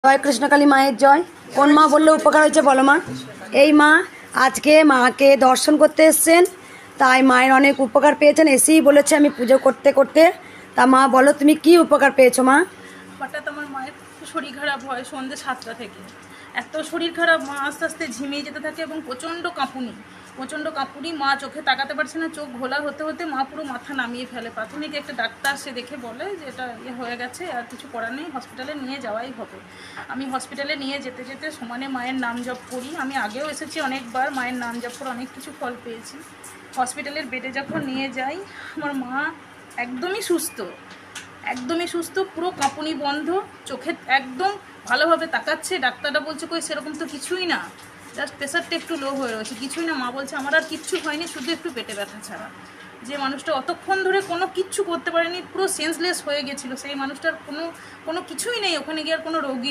জয় কৃষ্ণকালী মায়ের জয়। কোন মা বললে উপকার হয়েছে বলো মা? এই মা আজকে মাকে দর্শন করতে এসছেন, তাই মায়ের অনেক উপকার পেয়েছেন। এসেই বলেছে আমি পুজো করতে করতে। তা মা বলো তুমি কি উপকার পেয়েছো মা? হঠাৎ আমার মায়ের শরীর খারাপ হয় সন্ধ্যে 7টা থেকে। এত শরীর খারাপ, মা আস্তে আস্তে ঝিমিয়ে যেতে থাকে এবং প্রচণ্ড কাঁপুনি। মা চোখে তাকাতে পারছে না, চোখ ঘোলা হতে হতে মা পুরো মাথা নামিয়ে ফেলে। প্রাথমিক একটা ডাক্তার সে দেখে বলে যে এটা হয়ে গেছে, আর কিছু করার নেই, হসপিটালে নিয়ে যাওয়াই হবে। আমি হসপিটালে নিয়ে যেতে যেতে সমানে মায়ের নাম জপ করি। আমি আগেও এসেছি অনেকবার, মায়ের নাম জপ করে অনেক কিছু ফল পেয়েছি। হসপিটালের বেডে যখন নিয়ে যাই, আমার মা একদমই সুস্থ, পুরো কাঁপুনি বন্ধ, চোখে একদম ভালোভাবে তাকাচ্ছে। ডাক্তাররা বলছে কই সেরকম তো কিছুই না, জাস্ট প্রেশারটা একটু লো হয়ে রয়েছে, কিছুই না। মা বলছে আমার আর কিচ্ছু হয়নি, শুধু একটু পেটে ব্যথা ছাড়া। যে মানুষটা অতক্ষণ ধরে কোনো কিচ্ছু করতে পারেনি, পুরো সেন্সলেস হয়ে গেছিলো, সেই মানুষটার কোনো কিছুই নেই, ওখানে গিয়ে আর কোনো রোগী